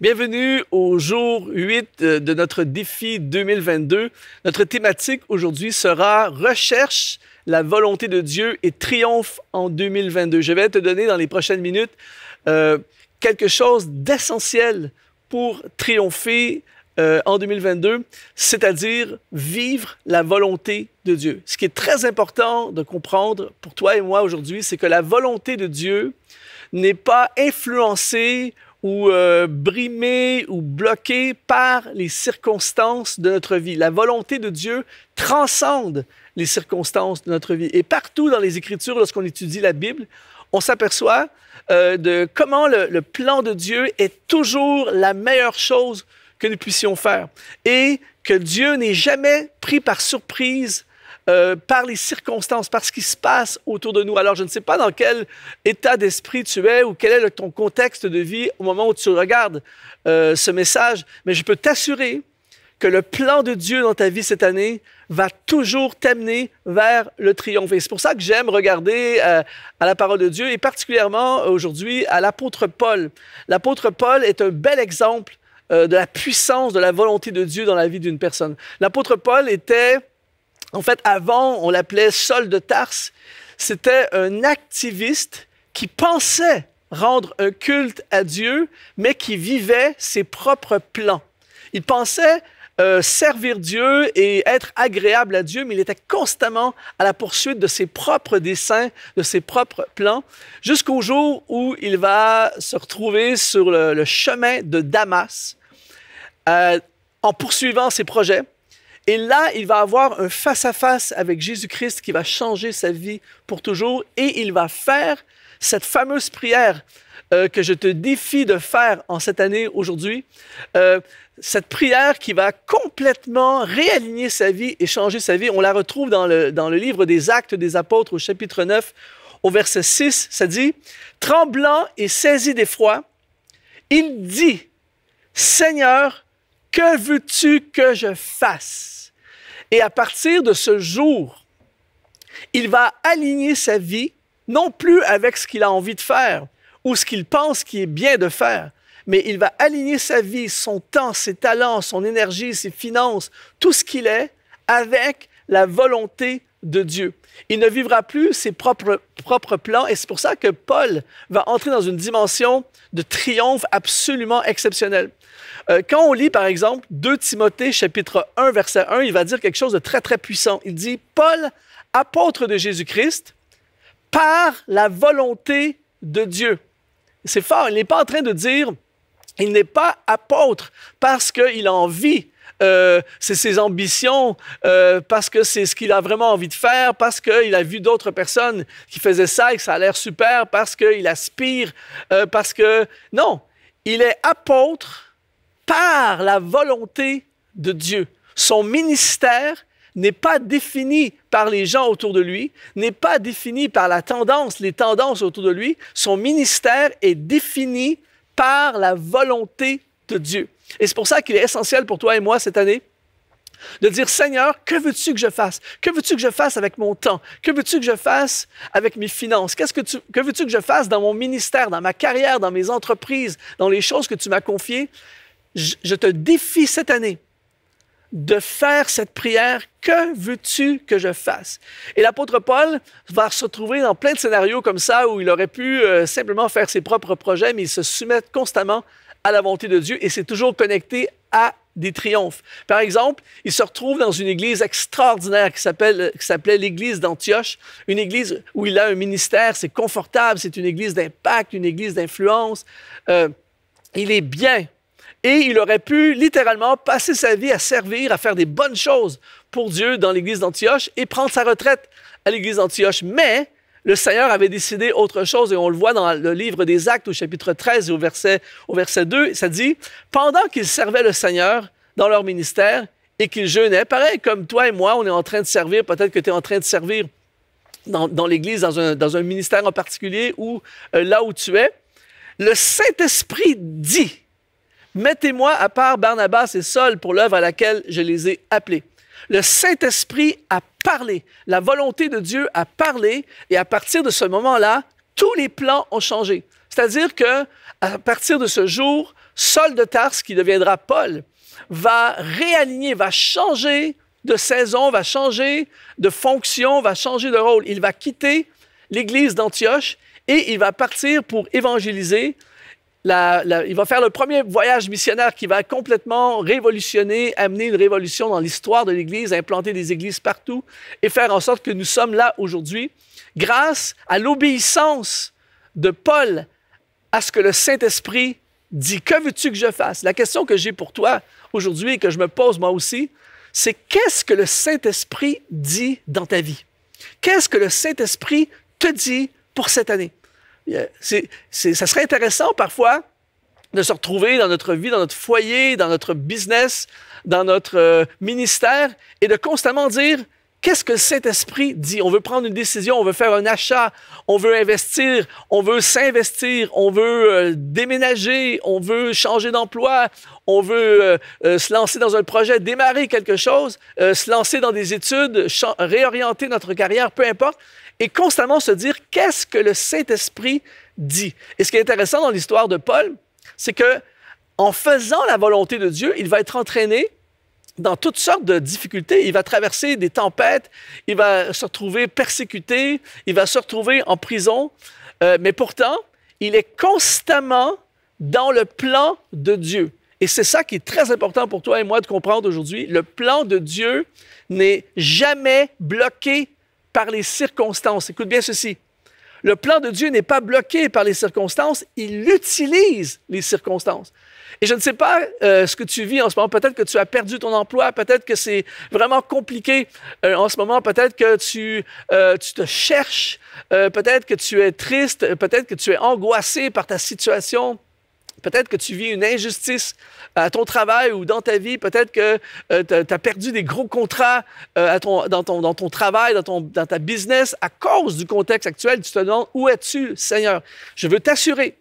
Bienvenue au jour 8 de notre défi 2022. Notre thématique aujourd'hui sera « Recherche la volonté de Dieu et triomphe en 2022 ». Je vais te donner dans les prochaines minutes quelque chose d'essentiel pour triompher en 2022, c'est-à-dire vivre la volonté de Dieu. Ce qui est très important de comprendre pour toi et moi aujourd'hui, c'est que la volonté de Dieu n'est pas influencée ou brimé ou bloqué par les circonstances de notre vie. La volonté de Dieu transcende les circonstances de notre vie. Et partout dans les Écritures, lorsqu'on étudie la Bible, on s'aperçoit de comment le plan de Dieu est toujours la meilleure chose que nous puissions faire. Et que Dieu n'est jamais pris par surprise par les circonstances, par ce qui se passe autour de nous. Alors, je ne sais pas dans quel état d'esprit tu es ou quel est ton contexte de vie au moment où tu regardes ce message, mais je peux t'assurer que le plan de Dieu dans ta vie cette année va toujours t'amener vers le triomphe. Et c'est pour ça que j'aime regarder à la parole de Dieu et particulièrement aujourd'hui à l'apôtre Paul. L'apôtre Paul est un bel exemple de la puissance de la volonté de Dieu dans la vie d'une personne. L'apôtre Paul était... En fait, avant, on l'appelait Saul de Tarse. C'était un activiste qui pensait rendre un culte à Dieu, mais qui vivait ses propres plans. Il pensait servir Dieu et être agréable à Dieu, mais il était constamment à la poursuite de ses propres desseins, de ses propres plans, jusqu'au jour où il va se retrouver sur le chemin de Damas en poursuivant ses projets. Et là, il va avoir un face-à-face avec Jésus-Christ qui va changer sa vie pour toujours et il va faire cette fameuse prière que je te défie de faire en cette année aujourd'hui. Cette prière qui va complètement réaligner sa vie et changer sa vie. On la retrouve dans le livre des Actes des Apôtres au chapitre 9, au verset 6. Ça dit « Tremblant et saisi d'effroi, il dit « Seigneur, que veux-tu que je fasse? » Et à partir de ce jour, il va aligner sa vie, non plus avec ce qu'il a envie de faire ou ce qu'il pense qui est bien de faire, mais il va aligner sa vie, son temps, ses talents, son énergie, ses finances, tout ce qu'il est, avec la volonté de Dieu. Il ne vivra plus ses propres plans et c'est pour ça que Paul va entrer dans une dimension de triomphe absolument exceptionnelle. Quand on lit, par exemple, 2 Timothée, chapitre 1, verset 1, il va dire quelque chose de très, très puissant. Il dit « Paul, apôtre de Jésus-Christ, par la volonté de Dieu. » C'est fort, il n'est pas en train de dire « Il n'est pas apôtre parce qu'il a envie. » c'est ses ambitions, parce que c'est ce qu'il a vraiment envie de faire, parce qu'il a vu d'autres personnes qui faisaient ça et que ça a l'air super, parce qu'il aspire, parce que... Non, il est apôtre par la volonté de Dieu. Son ministère n'est pas défini par les gens autour de lui, n'est pas défini par les tendances autour de lui. Son ministère est défini par la volonté de Dieu. Et c'est pour ça qu'il est essentiel pour toi et moi cette année de dire « Seigneur, que veux-tu que je fasse? Que veux-tu que je fasse avec mon temps? Que veux-tu que je fasse avec mes finances? Que veux-tu que je fasse dans mon ministère, dans ma carrière, dans mes entreprises, dans les choses que tu m'as confiées? » Je te défie cette année de faire cette prière. Que veux-tu que je fasse? Et l'apôtre Paul va se retrouver dans plein de scénarios comme ça où il aurait pu simplement faire ses propres projets, mais il se soumet constamment à la volonté de Dieu et c'est toujours connecté à des triomphes. Par exemple, il se retrouve dans une église extraordinaire qui s'appelait l'église d'Antioche, une église où il a un ministère, c'est confortable, c'est une église d'impact, une église d'influence. Il est bien. Et il aurait pu littéralement passer sa vie à servir, à faire des bonnes choses pour Dieu dans l'église d'Antioche et prendre sa retraite à l'église d'Antioche. Mais le Seigneur avait décidé autre chose et on le voit dans le livre des Actes au chapitre 13 et au verset 2, ça dit « Pendant qu'ils servaient le Seigneur dans leur ministère et qu'ils jeûnaient, pareil comme toi et moi, on est en train de servir, peut-être que tu es en train de servir dans l'église, dans un ministère en particulier ou là où tu es, le Saint-Esprit dit « Mettez-moi à part Barnabas et Saul pour l'œuvre à laquelle je les ai appelés. » Le Saint-Esprit a parlé. La volonté de Dieu a parlé et à partir de ce moment-là, tous les plans ont changé. C'est-à-dire qu'à partir de ce jour, Saul de Tarse, qui deviendra Paul, va réaligner, va changer de saison, va changer de fonction, va changer de rôle. Il va quitter l'église d'Antioche et il va partir pour évangéliser. Il va faire le premier voyage missionnaire qui va complètement révolutionner, amener une révolution dans l'histoire de l'Église, implanter des églises partout et faire en sorte que nous sommes là aujourd'hui grâce à l'obéissance de Paul à ce que le Saint-Esprit dit. Que veux-tu que je fasse? La question que j'ai pour toi aujourd'hui et que je me pose moi aussi, c'est qu'est-ce que le Saint-Esprit dit dans ta vie? Qu'est-ce que le Saint-Esprit te dit pour cette année? Ça serait intéressant parfois de se retrouver dans notre vie, dans notre foyer, dans notre business, dans notre ministère et de constamment dire qu'est-ce que le Saint-Esprit dit. On veut prendre une décision, on veut faire un achat, on veut investir, on veut s'investir, on veut déménager, on veut changer d'emploi, on veut se lancer dans un projet, démarrer quelque chose, se lancer dans des études, réorienter notre carrière, peu importe. Et constamment se dire qu'est-ce que le Saint-Esprit dit. Et ce qui est intéressant dans l'histoire de Paul, c'est que en faisant la volonté de Dieu, il va être entraîné dans toutes sortes de difficultés. Il va traverser des tempêtes, il va se retrouver persécuté, il va se retrouver en prison. Mais pourtant, il est constamment dans le plan de Dieu. Et c'est ça qui est très important pour toi et moi de comprendre aujourd'hui. Le plan de Dieu n'est jamais bloqué par les circonstances. Écoute bien ceci. Le plan de Dieu n'est pas bloqué par les circonstances, il utilise les circonstances. Et je ne sais pas ce que tu vis en ce moment. Peut-être que tu as perdu ton emploi, peut-être que c'est vraiment compliqué en ce moment, peut-être que tu te cherches, peut-être que tu es triste, peut-être que tu es angoissé par ta situation. Peut-être que tu vis une injustice à ton travail ou dans ta vie. Peut-être que tu as perdu des gros contrats dans ton travail, dans ta business à cause du contexte actuel. Tu te demandes, où es-tu, Seigneur? Je veux t'assurer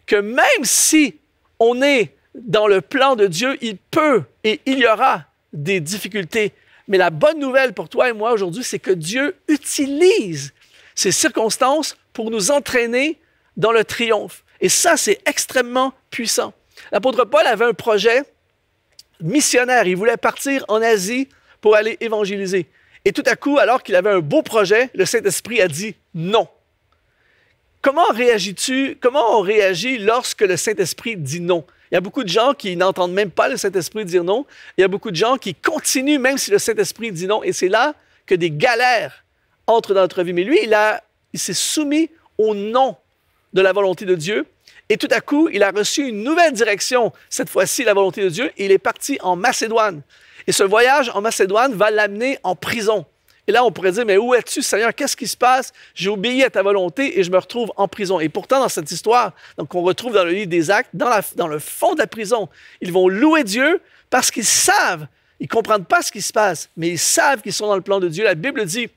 que même si on est dans le plan de Dieu, il peut et il y aura des difficultés. Mais la bonne nouvelle pour toi et moi aujourd'hui, c'est que Dieu utilise ces circonstances pour nous entraîner dans le triomphe. Et ça, c'est extrêmement puissant. L'apôtre Paul avait un projet missionnaire. Il voulait partir en Asie pour aller évangéliser. Et tout à coup, alors qu'il avait un beau projet, le Saint-Esprit a dit non. Comment réagis-tu? Comment on réagit lorsque le Saint-Esprit dit non? Il y a beaucoup de gens qui n'entendent même pas le Saint-Esprit dire non. Il y a beaucoup de gens qui continuent même si le Saint-Esprit dit non. Et c'est là que des galères entrent dans notre vie. Mais lui, il s'est soumis au non de la volonté de Dieu. Et tout à coup, il a reçu une nouvelle direction, cette fois-ci la volonté de Dieu, et il est parti en Macédoine. Et ce voyage en Macédoine va l'amener en prison. Et là, on pourrait dire, mais où es-tu, Seigneur? Qu'est-ce qui se passe? J'ai obéi à ta volonté et je me retrouve en prison. Et pourtant, dans cette histoire, donc on retrouve dans le livre des Actes, dans le fond de la prison, ils vont louer Dieu parce qu'ils savent, ils ne comprennent pas ce qui se passe, mais ils savent qu'ils sont dans le plan de Dieu. La Bible dit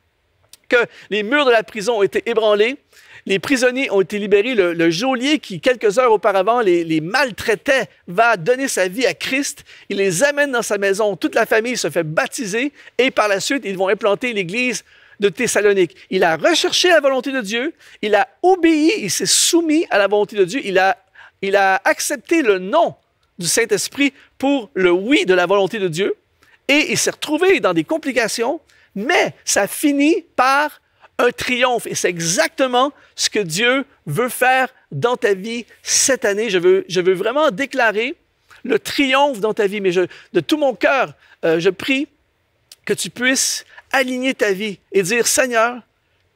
que les murs de la prison ont été ébranlés. Les prisonniers ont été libérés. Le geôlier qui, quelques heures auparavant, les maltraitait, va donner sa vie à Christ. Il les amène dans sa maison. Toute la famille se fait baptiser et par la suite, ils vont implanter l'église de Thessalonique. Il a recherché la volonté de Dieu. Il a obéi. Il s'est soumis à la volonté de Dieu. Il a accepté le non du Saint-Esprit pour le oui de la volonté de Dieu. Et il s'est retrouvé dans des complications, mais ça finit par un triomphe. Et c'est exactement ce que Dieu veut faire dans ta vie cette année. Je veux vraiment déclarer le triomphe dans ta vie. Mais de tout mon cœur, je prie que tu puisses aligner ta vie et dire, Seigneur,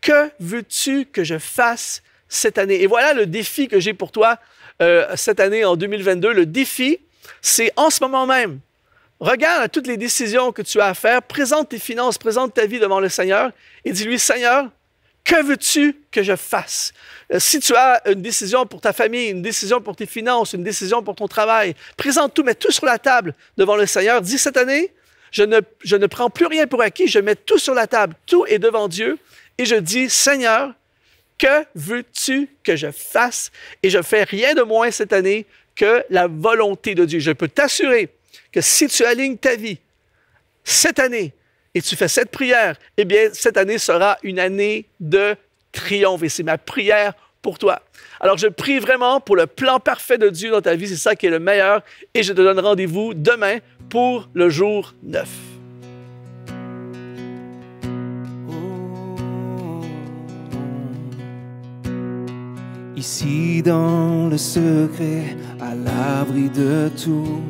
que veux-tu que je fasse cette année? Et voilà le défi que j'ai pour toi cette année, en 2022. Le défi, c'est en ce moment même. Regarde à toutes les décisions que tu as à faire, présente tes finances, présente ta vie devant le Seigneur et dis-lui, Seigneur, que veux-tu que je fasse? Si tu as une décision pour ta famille, une décision pour tes finances, une décision pour ton travail, présente tout, mets tout sur la table devant le Seigneur. Dis cette année, je ne prends plus rien pour acquis, je mets tout sur la table, tout est devant Dieu et je dis, Seigneur, que veux-tu que je fasse? Et je ne fais rien de moins cette année que la volonté de Dieu. Je peux t'assurer que si tu alignes ta vie cette année et tu fais cette prière, eh bien, cette année sera une année de triomphe. Et c'est ma prière pour toi. Alors, je prie vraiment pour le plan parfait de Dieu dans ta vie. C'est ça qui est le meilleur. Et je te donne rendez-vous demain pour le jour 9. Ici dans le secret, à l'abri de tout,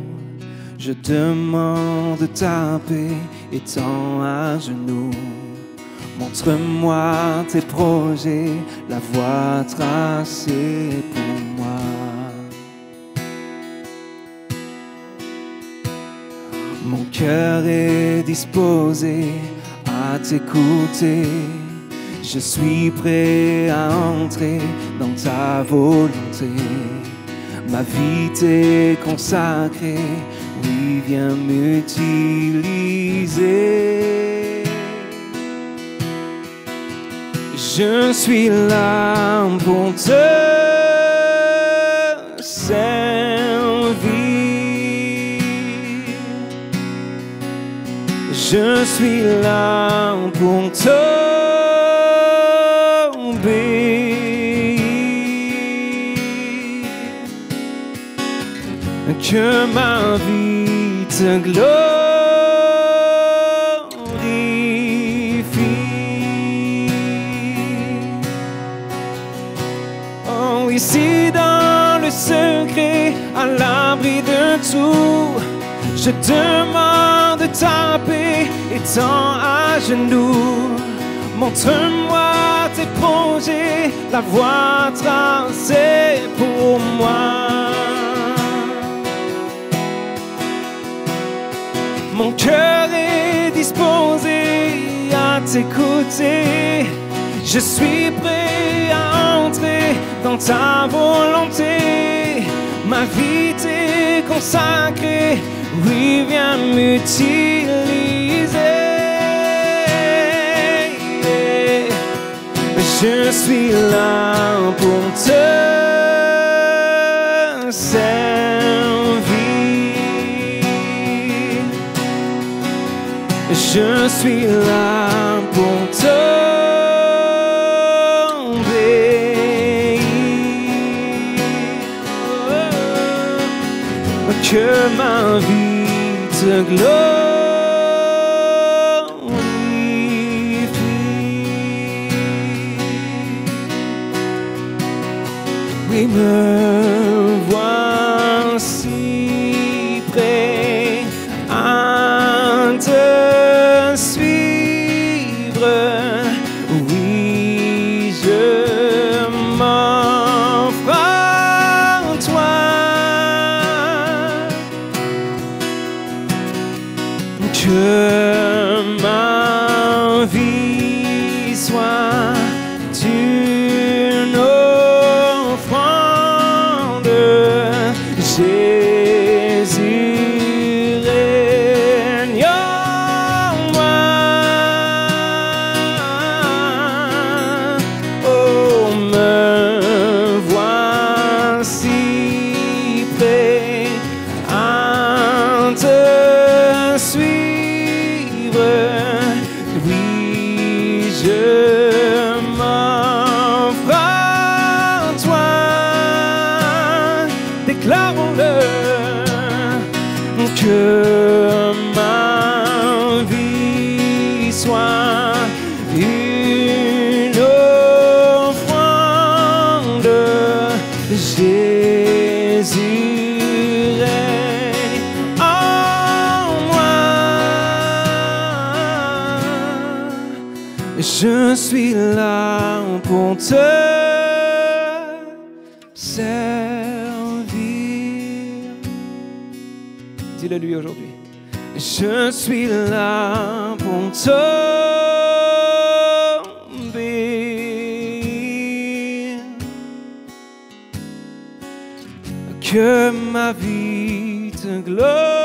je demande ta paix, étant à genoux. Montre-moi tes projets, la voie tracée pour moi. Mon cœur est disposé à t'écouter. Je suis prêt à entrer dans ta volonté. Ma vie t'est consacrée, oui, viens m'utiliser. Je suis là pour te servir. Je suis là pour te que ma vie te glorifie. Oh, ici dans le secret, à l'abri de tout, je demande ta paix, étant à genoux. Montre-moi tes projets, la voie tracée pour moi. Mon cœur est disposé à t'écouter. Je suis prêt à entrer dans ta volonté. Ma vie t'est consacrée, oui, viens m'utiliser. Je suis là pour te servir. Je suis là pour t'obéir. Que ma vie te glorifie. Oui, me voici prêt à te suivre. Oui, je m'offre à toi. Que ma vie soit une offrande. Jésus règne en moi. Oh, me voici prêt à te suivre. Oui, je m'offre à toi. Déclarons-le. Que ma vie soit une offrande. Jésus règne en moi. Je suis là pour te servir. Dis-le lui aujourd'hui. Je suis là pour t'obéir. Que ma vie te glorifie.